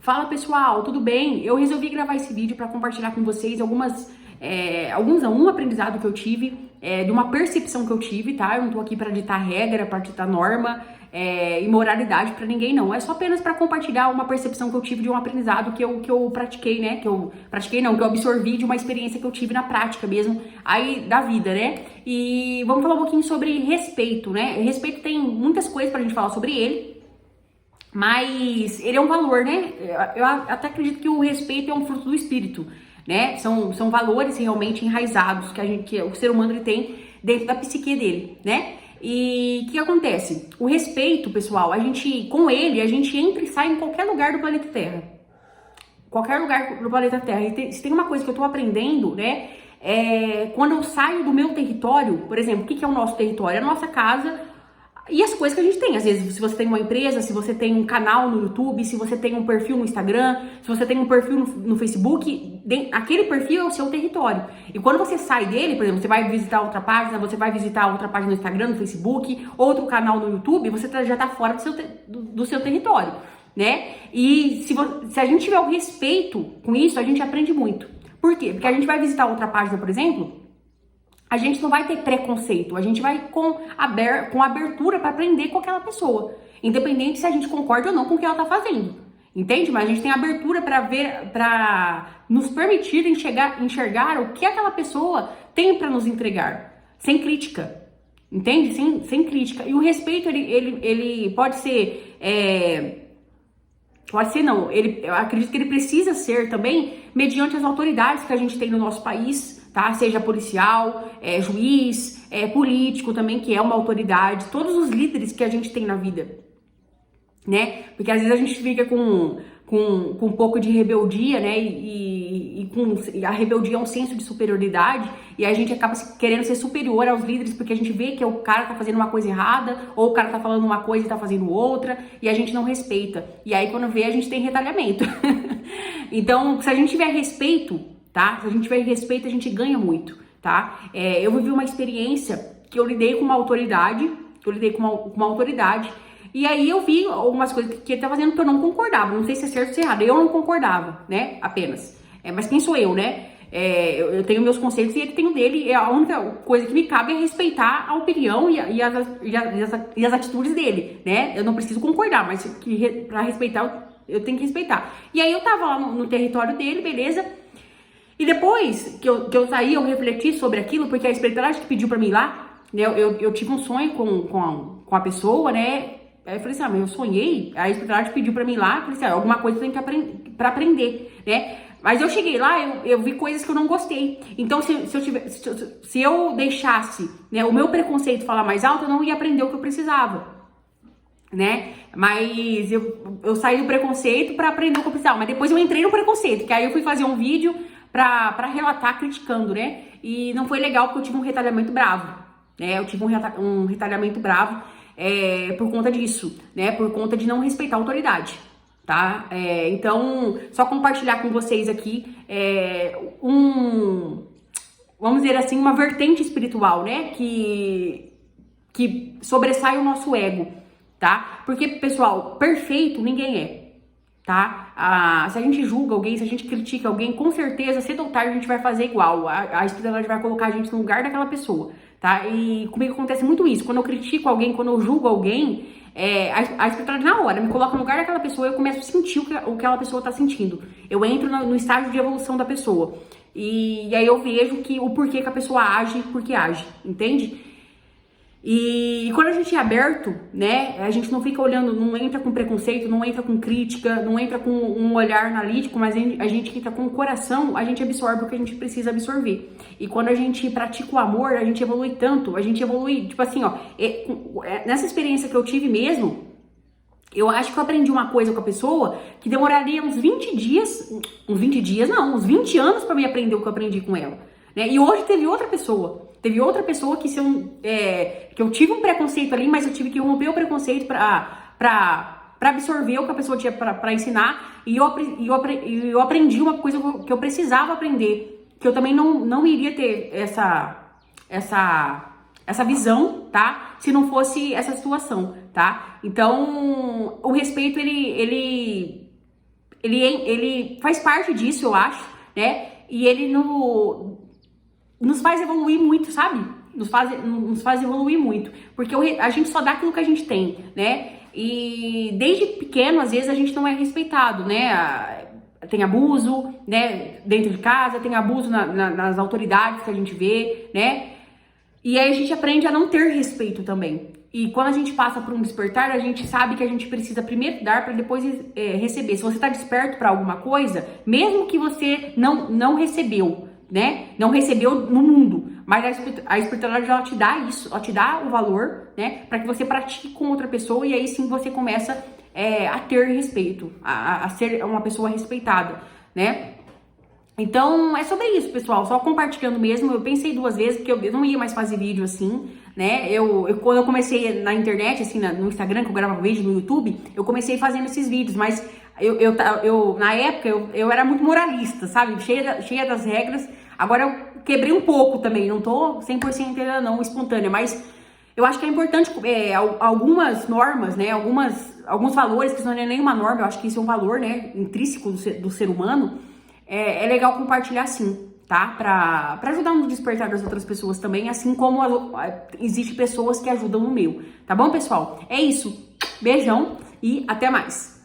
Fala pessoal, tudo bem? Eu resolvi gravar esse vídeo para compartilhar com vocês um aprendizado que eu tive, de uma percepção que eu tive, tá? Eu não tô aqui para ditar regra, para ditar norma e moralidade para ninguém, não. É só apenas para compartilhar uma percepção que eu tive de um aprendizado que eu pratiquei, né? Que eu absorvi de uma experiência que eu tive na prática mesmo, aí da vida, né? E vamos falar um pouquinho sobre respeito, né? Respeito tem muitas coisas pra gente falar sobre ele. Mas ele é um valor, né? Eu até acredito que o respeito é um fruto do espírito, né? São valores realmente enraizados que o ser humano ele tem dentro da psique dele, né? E o que acontece? O respeito, pessoal, com ele, a gente entra e sai em qualquer lugar do planeta Terra. Qualquer lugar do planeta Terra. Se tem uma coisa que eu tô aprendendo, né? Quando eu saio do meu território, por exemplo, o que é o nosso território? É a nossa casa. E as coisas que a gente tem, às vezes, se você tem uma empresa, se você tem um canal no YouTube, se você tem um perfil no Instagram, se você tem um perfil no Facebook, aquele perfil é o seu território. E quando você sai dele, por exemplo, você vai visitar outra página, você vai visitar outra página no Instagram, no Facebook, outro canal no YouTube, você já tá fora do seu território, né? E se a gente tiver o respeito com isso, a gente aprende muito. Por quê? Porque a gente vai visitar outra página, por exemplo, a gente não vai ter preconceito, a gente vai com abertura para aprender com aquela pessoa, independente se a gente concorda ou não com o que ela tá fazendo, entende? Mas a gente tem abertura para nos permitir enxergar o que aquela pessoa tem para nos entregar, sem crítica, entende? Sem crítica. E o respeito, ele pode ser... Pode ser não, eu acredito que ele precisa ser também mediante as autoridades que a gente tem no nosso país, tá? Seja policial, juiz, político também, que é uma autoridade, todos os líderes que a gente tem na vida, né? Porque às vezes a gente fica com um pouco de rebeldia, né? E a rebeldia é um senso de superioridade, e a gente acaba querendo ser superior aos líderes, porque a gente vê que o cara tá fazendo uma coisa errada, ou o cara tá falando uma coisa e tá fazendo outra, e a gente não respeita. E aí quando vê, a gente tem retalhamento. Então, se a gente tiver respeito, tá? Se a gente tiver respeito, a gente ganha muito, tá? Eu vivi uma experiência que eu lidei com uma autoridade, e aí eu vi algumas coisas que ele tá fazendo que eu não concordava. Não sei se é certo ou se é errado. Eu não concordava, né? Apenas. Mas quem sou eu, né? Eu tenho meus conceitos e ele tem o dele. A única coisa que me cabe é respeitar a opinião e as atitudes dele, né? Eu não preciso concordar, mas pra respeitar, eu tenho que respeitar. E aí eu tava lá no território dele, beleza? E depois que eu saí, eu refleti sobre aquilo, porque a espiritualidade que pediu pra mim lá, né? Eu tive um sonho com a pessoa, né? Aí eu falei assim, mas eu sonhei, a espiritualidade pediu pra mim lá, eu falei assim, alguma coisa eu tenho que aprender, né? Mas eu cheguei lá, eu vi coisas que eu não gostei. Então, se eu deixasse, né, o meu preconceito falar mais alto, eu não ia aprender o que eu precisava, né? Mas eu saí do preconceito pra aprender o que eu precisava. Mas depois eu entrei no preconceito, que aí eu fui fazer um vídeo pra relatar criticando, né? E não foi legal porque eu tive um retalhamento bravo, né? Eu tive um retalhamento bravo por conta disso, né? Por conta de não respeitar a autoridade, tá? Então, só compartilhar com vocês aqui vamos dizer assim, uma vertente espiritual, né? Que sobressai o nosso ego, tá? Porque, pessoal, perfeito ninguém é, tá? Se a gente julga alguém, se a gente critica alguém, com certeza, cedo ou tarde, a gente vai fazer igual. A espiritualidade vai colocar a gente no lugar daquela pessoa, tá? E comigo acontece muito isso. Quando eu critico alguém, quando eu julgo alguém, a espiritualidade na hora me coloca no lugar daquela pessoa e eu começo a sentir o que aquela pessoa tá sentindo. Eu entro no estágio de evolução da pessoa. E aí eu vejo o porquê que a pessoa age, porque age, entende? E quando a gente é aberto, né, a gente não fica olhando, não entra com preconceito, não entra com crítica, não entra com um olhar analítico, mas a gente entra com o coração, a gente absorve o que a gente precisa absorver. E quando a gente pratica o amor, a gente evolui tanto, tipo assim, ó, nessa experiência que eu tive mesmo, eu acho que eu aprendi uma coisa com a pessoa que demoraria uns 20 dias não, uns 20 anos pra me aprender o que eu aprendi com ela, né? E hoje teve outra pessoa que que eu tive um preconceito ali, mas eu tive que romper o preconceito pra absorver o que a pessoa tinha pra ensinar, e eu aprendi uma coisa que eu precisava aprender, que eu também não iria ter essa visão, tá? Se não fosse essa situação, tá? Então, o respeito, ele ele faz parte disso, eu acho, né? E ele nos faz evoluir muito, sabe? Nos faz evoluir muito. Porque a gente só dá aquilo que a gente tem, né? E desde pequeno, às vezes, a gente não é respeitado, né? Tem abuso, né? Dentro de casa, tem abuso nas autoridades que a gente vê, né? E aí a gente aprende a não ter respeito também. E quando a gente passa por um despertar, a gente sabe que a gente precisa primeiro dar para depois receber. Se você tá desperto para alguma coisa, mesmo que você não recebeu, né? Não recebeu no mundo, mas a espiritualidade ela te dá isso, ela te dá o valor, né? Para que você pratique com outra pessoa e aí sim você começa a ter respeito, a ser uma pessoa respeitada, né? Então, é sobre isso, pessoal. Só compartilhando mesmo. Eu pensei 2 vezes, porque eu não ia mais fazer vídeo assim, né? Quando eu comecei na internet, assim, no Instagram, que eu gravava vídeo no YouTube, eu comecei fazendo esses vídeos, mas na época, eu era muito moralista, sabe? Cheia das regras. Agora eu quebrei um pouco também. Não tô 100% ainda não espontânea, mas eu acho que é importante algumas normas, né? Alguns valores, que isso não é nenhuma norma, eu acho que isso é um valor, né? Intrínseco do ser humano. É legal compartilhar sim, tá? Pra ajudar no despertar das outras pessoas também, assim como existe pessoas que ajudam no meu, tá bom, pessoal? É isso. Beijão e até mais.